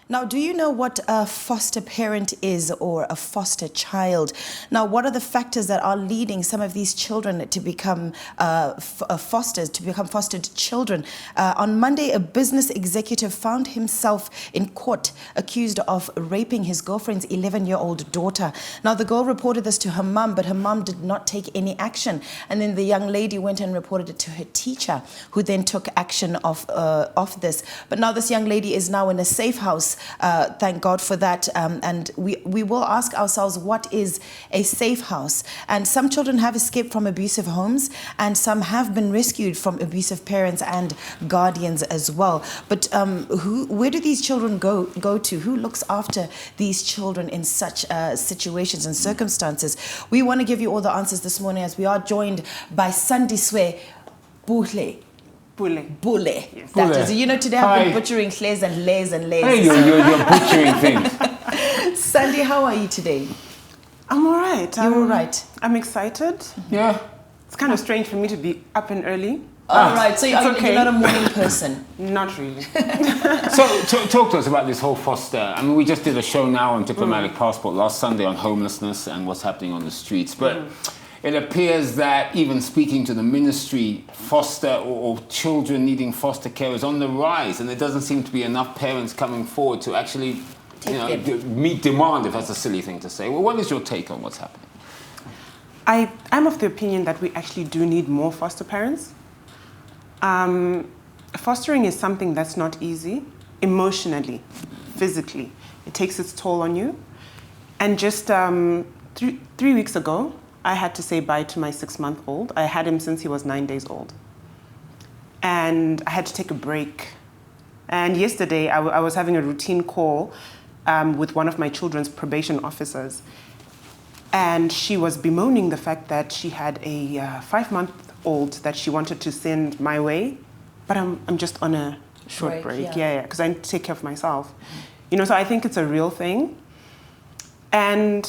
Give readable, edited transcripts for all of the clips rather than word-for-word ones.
Now, do you know what a foster parent is or a foster child? Now, what are the factors that are leading some of these children to become fostered children? On Monday, a business executive found himself in court accused of raping his girlfriend's 11-year-old daughter. Now, the girl reported this to her mum, but her mum did not take any action. And then the young lady went and reported it to her teacher, who then took action of this. But now this young lady is now in a safe house. Thank God for that. And we will ask ourselves, what is a safe house? And some children have escaped from abusive homes, and some have been rescued from abusive parents and guardians as well. But where do these children go to? Who looks after these children in such situations and circumstances? We want to give you all the answers this morning, as we are joined by Sandiswe Bule. Bule. Yes. That is, you know, today I've been butchering Hlays and Lays and Lays. Hey, you're butchering things. Sandy, how are you today? I'm all right. You're all right. I'm excited. Yeah. It's kind of strange for me to be up and early. All right, so it's okay. you're not a morning person. Not really. So talk to us about this whole foster. I mean, we just did a show now on Diplomatic Passport last Sunday on homelessness and what's happening on the streets. But it appears that even speaking to the ministry, foster or children needing foster care is on the rise, and there doesn't seem to be enough parents coming forward to actually meet demand, if that's a silly thing to say. Well, what is your take on what's happening? I'm of the opinion that we actually do need more foster parents. Fostering is something that's not easy, emotionally, physically. It takes its toll on you. And just 3 weeks ago, I had to say bye to my 6-month-old. I had him since he was 9 days old. And I had to take a break. And yesterday, I was having a routine call with one of my children's probation officers. And she was bemoaning the fact that she had a 5-month-old that she wanted to send my way. But I'm just on a short break. Yeah, because I need to take care of myself. You know, so I think it's a real thing. And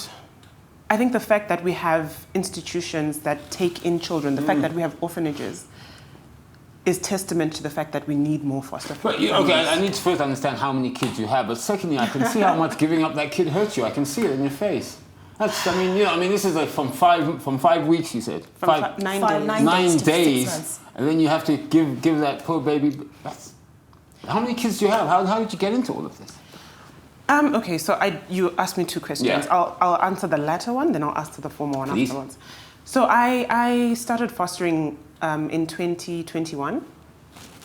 I think the fact that we have institutions that take in children, the fact that we have orphanages, is testament to the fact that we need more foster families. Okay, I need to first understand how many kids you have, but secondly, I can see how much giving up that kid hurts you. I can see it in your face. That's, I mean, this is like from 5 weeks, you said. From 9 days. 9 days, and then you have to give that poor baby. How many kids do you have? How did you get into all of this? Okay, so you asked me 2 questions. Yeah. I'll answer the latter one, then I'll answer the former one Please. afterwards. So I started fostering in 2021.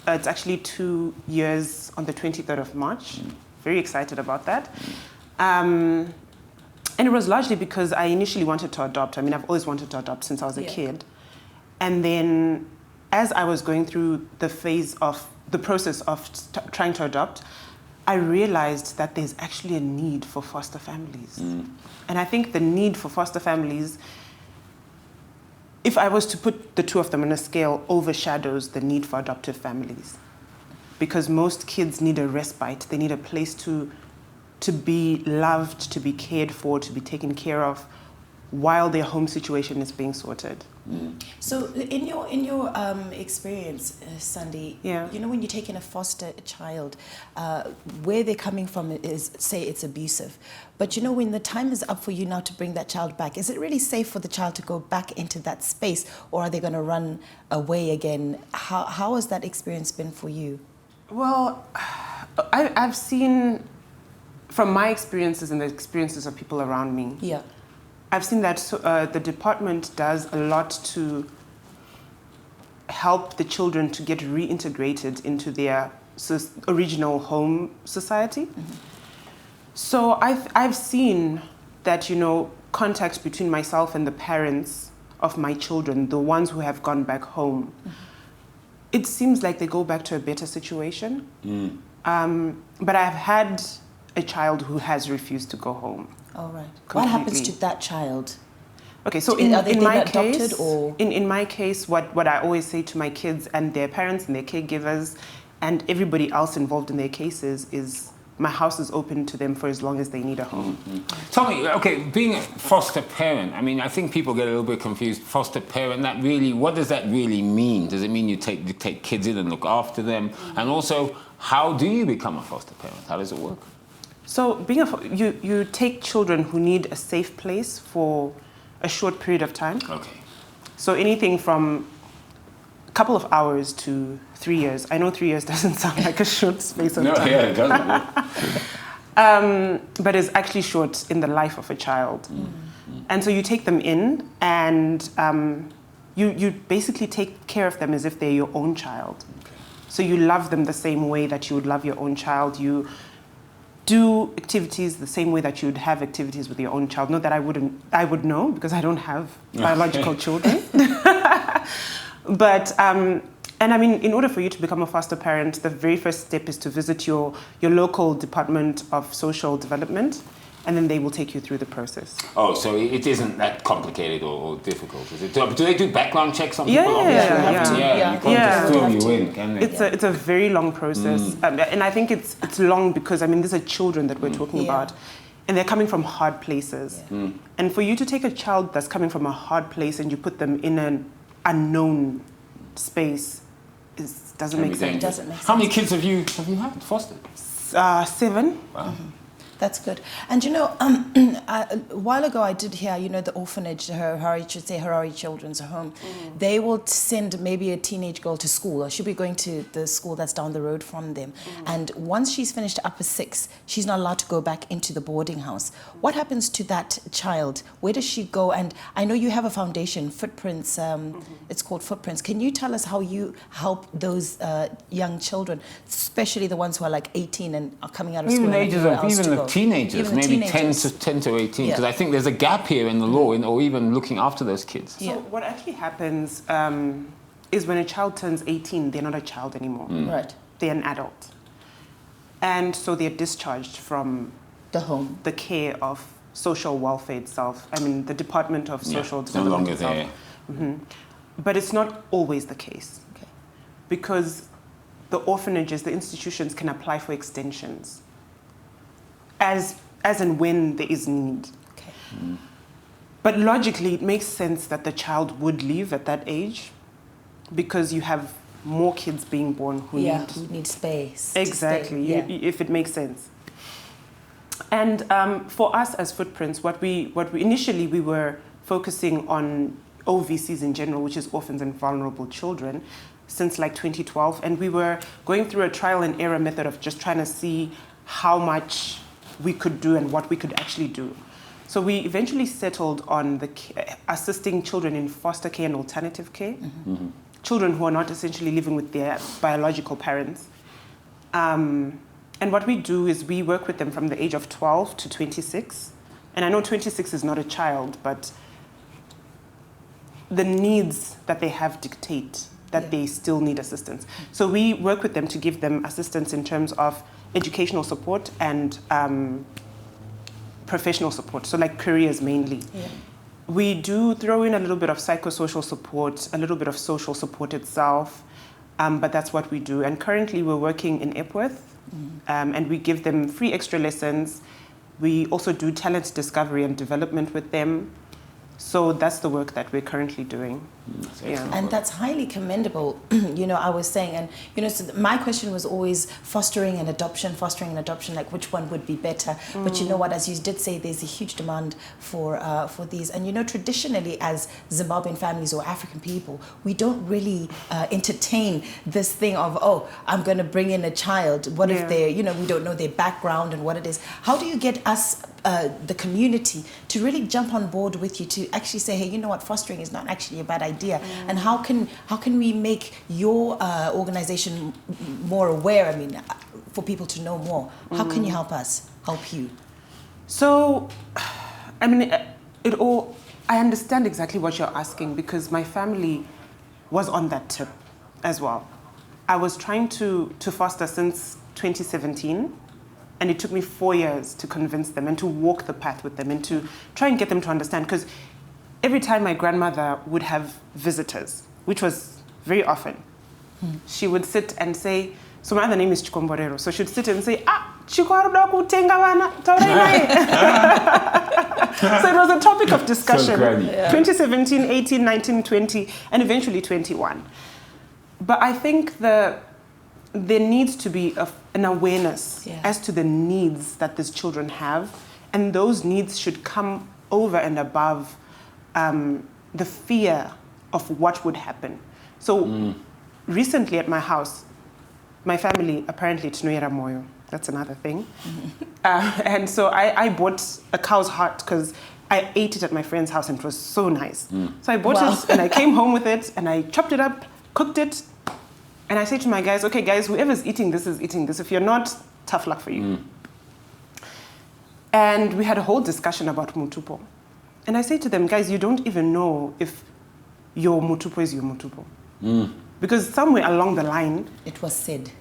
It's actually 2 years on the 23rd of March. Very excited about that. And it was largely because I initially wanted to adopt. I mean, I've always wanted to adopt since I was a kid. And then as I was going through the process of trying to adopt, I realized that there's actually a need for foster families. And I think the need for foster families, if I was to put the two of them on a scale, overshadows the need for adoptive families. Because most kids need a respite. They need a place to be loved, to be cared for, to be taken care of, while their home situation is being sorted. So in your experience, Sandy, you know, when you take in a foster child, where they're coming from is, say, it's abusive. But you know, when the time is up for you now to bring that child back, is it really safe for the child to go back into that space, or are they going to run away again? How has that experience been for you? Well, I've seen, from my experiences and the experiences of people around me, I've seen that the department does a lot to help the children to get reintegrated into their original home society. So I've seen that, you know, contact between myself and the parents of my children, the ones who have gone back home, it seems like they go back to a better situation. But I've had a child who has refused to go home. All right. What happens to that child? Okay, so in my case, in my case, what I always say to my kids and their parents and their caregivers and everybody else involved in their cases is, my house is open to them for as long as they need a home. Tell me, okay, being a foster parent, I mean, I think people get a little bit confused. Foster parent, that really, what does that really mean? Does it mean you take kids in and look after them? And also, how do you become a foster parent? How does it work? So you take children who need a safe place for a short period of time. Okay. So anything from a couple of hours to 3 years. I know 3 years doesn't sound like a short space of time. Yeah, it doesn't. But it's actually short in the life of a child. And so you take them in and you basically take care of them as if they're your own child. Okay. So you love them the same way that you would love your own child. You do activities the same way that you'd have activities with your own child. Not that I would know because I don't have biological children. But, and I mean, in order for you to become a foster parent, the very first step is to visit your local Department of Social Development, and then they will take you through the process. Oh, so it isn't that complicated or difficult, is it? Do they do background checks on Yeah, people? yeah. You can't just throw you in, can they? It's a very long process, and I think it's long because I mean these are children that we're talking about, and they're coming from hard places. And for you to take a child that's coming from a hard place and you put them in an unknown space doesn't make sense. Doesn't make sense. How many kids have you had fostered? 7. Wow. That's good. And you know, a while ago I did hear, you know, the orphanage, Harare Children's Home, they will send maybe a teenage girl to school, or she'll be going to the school that's down the road from them. And once she's finished upper 6, she's not allowed to go back into the boarding house. What happens to that child? Where does she go? And I know you have a foundation, Footprints, it's called Footprints. Can you tell us how you help those young children, especially the ones who are like 18 and are coming out of school? Even the teenagers, Even maybe teenagers. 10 to 18, because I think there's a gap here in the law, or even looking after those kids. So what actually happens is when a child turns 18, they're not a child anymore. Right. They're an adult. And so they're discharged from The home. the care of social welfare itself. I mean, the Department of Social It's no Development longer itself. there. But it's not always the case. Okay. Because the orphanages, the institutions can apply for extensions as and when there is need. Okay. But logically, it makes sense that the child would leave at that age because you have more kids being born who need space. to Exactly, stay. if it makes sense. And for us as Footprints, what we initially we were focusing on OVCs in general, which is orphans and vulnerable children, since like 2012, and we were going through a trial and error method of just trying to see how much we could do and what we could actually do. So we eventually settled on assisting children in foster care and alternative care, children who are not essentially living with their biological parents. And what we do is we work with them from the age of 12 to 26. And I know 26 is not a child, but the needs that they have dictate that they still need assistance. So we work with them to give them assistance in terms of educational support and professional support, so like careers mainly. We do throw in a little bit of psychosocial support, a little bit of social support itself, but that's what we do. And currently we're working in Epworth, and we give them free extra lessons. We also do talent discovery and development with them. So that's the work that we're currently doing. And that's highly commendable. You know, I was saying, and you know, so my question was always fostering and adoption, like which one would be better. But you know what, as you did say, there's a huge demand for these. And you know, traditionally as Zimbabwean families or African people, we don't really entertain this thing of, oh, I'm going to bring in a child. What if they're, you know, we don't know their background and what it is. How do you get us, the community, to really jump on board with you to actually say, hey, you know what, fostering is not actually a bad idea, and how can we make your organization more aware? I mean, for people to know more. How can you help us help you? So, I mean, I understand exactly what you're asking because my family was on that tip as well. I was trying to foster since 2017. And it took me 4 years to convince them and to walk the path with them and to try and get them to understand. Because every time my grandmother would have visitors, which was very often, she would sit and say, so my other name is Chikomborero, so she'd sit and say, Chikwarudoku tengawana, So it was a topic of discussion. 2017, 18, 19, 20, and eventually 21. But I think there needs to be an awareness Yeah. as to the needs that these children have, and those needs should come over and above the fear of what would happen. So recently at my house, my family apparently tinoera moyo. That's another thing. And so I bought a cow's heart because I ate it at my friend's house and it was so nice. So I bought it and I came home with it and I chopped it up, cooked it. And I said to my guys, okay guys, whoever's eating this is eating this. If you're not, tough luck for you. And we had a whole discussion about mutupo. And I said to them, guys, you don't even know if your mutupo is your mutupo. Because somewhere along the line, It was said.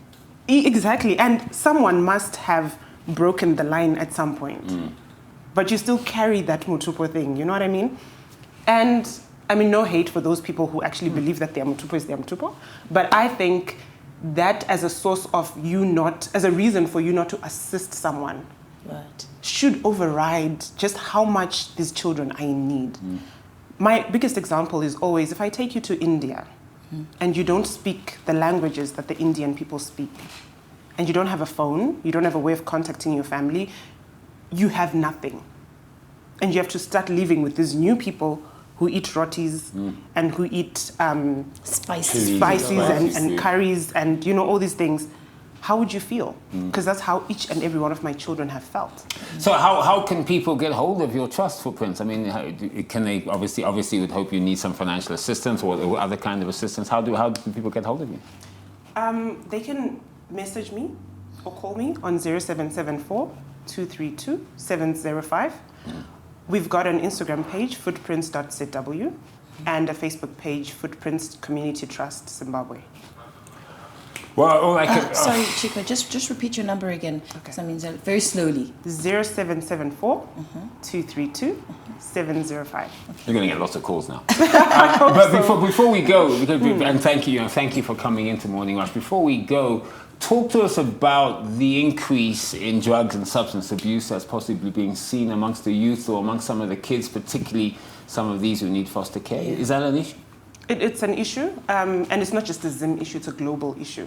exactly, and someone must have broken the line at some point. But you still carry that mutupo thing, you know what I mean? And I mean, no hate for those people who actually believe that their mutupo is their mutupo. But I think that as a source of you not, as a reason for you not to assist someone, Right. should override just how much these children are in need. My biggest example is always, if I take you to India and you don't speak the languages that the Indian people speak, and you don't have a phone, you don't have a way of contacting your family, you have nothing. And you have to start living with these new people who eat rotis and who eat Spicy. spices and curries and, you know, all these things. How would you feel? Because that's how each and every one of my children have felt. So how can people get hold of your trust footprints? I mean, can they obviously would hope you need some financial assistance or other kind of assistance. How do people get hold of you? They can message me or call me on 0774 232 705. We've got an Instagram page, footprints.zw, and a Facebook page, Footprints Community Trust Zimbabwe. Well, all I can... Sorry, Chico, just repeat your number again. Because I mean, very slowly. 0774 232 705. You're going to get lots of calls now. But before we go, and thank you for coming into Morning Rush. Before we go, talk to us about the increase in drugs and substance abuse that's possibly being seen amongst the youth or amongst some of the kids, particularly some of these who need foster care. Is that an issue? It's an issue, and it's not just a Zim issue, it's a global issue.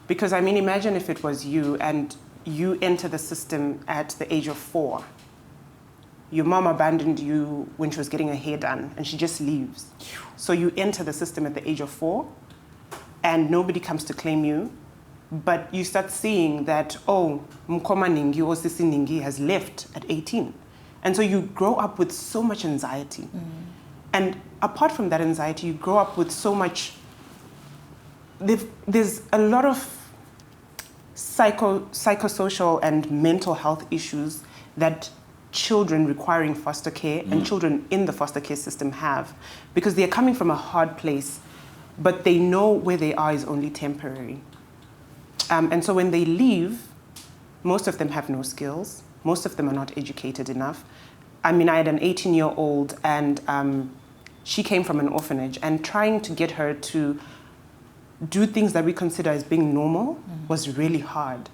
Because, I mean, imagine if it was you and you enter the system at the age of 4. Your mom abandoned you when she was getting her hair done, and she just leaves. So you enter the system at the age of 4, and nobody comes to claim you. But you start seeing that, oh, Mkoma Ningi or Sisi Ningi has left at 18. And so you grow up with so much anxiety. And apart from that anxiety, you grow up with so much... There's a lot of psychosocial and mental health issues that children requiring foster care and children in the foster care system have. Because they're coming from a hard place, but they know where they are is only temporary. And so when they leave, most of them have no skills. Most of them are not educated enough. I mean, I had an 18-year-old and she came from an orphanage, and trying to get her to do things that we consider as being normal was really hard.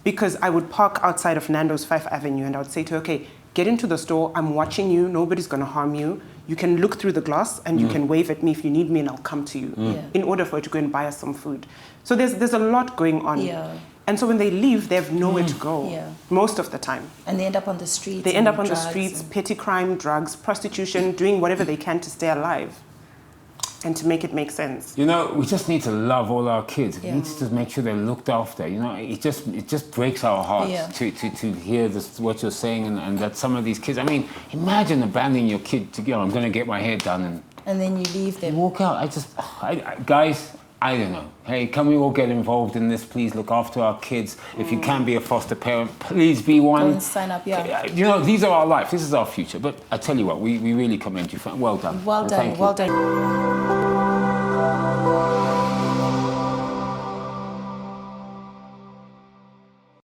Because I would park outside of Nando's 5th Avenue and I would say to her, okay, get into the store, I'm watching you, nobody's gonna harm you. You can look through the glass and you can wave at me if you need me and I'll come to you. In order for her to go and buy us some food. So there's a lot going on. And so when they leave, they have nowhere to go, most of the time. And they end up on the streets. They end up on the streets, petty crime, drugs, prostitution, doing whatever they can to stay alive and to make it make sense. You know, we just need to love all our kids. We need to just make sure they're looked after. You know, it just breaks our hearts to hear this, what you're saying, and that some of these kids, I mean, imagine abandoning your kid to go, I'm going to get my hair done. And then you leave them. Walk out. Guys, I don't know. Hey, can we all get involved in this? Please look after our kids. If you can be a foster parent, please be one. Go and sign up, You know, these are our lives. This is our future. But I tell you what, we really commend you. Well done. Well done. Thank you. Well done.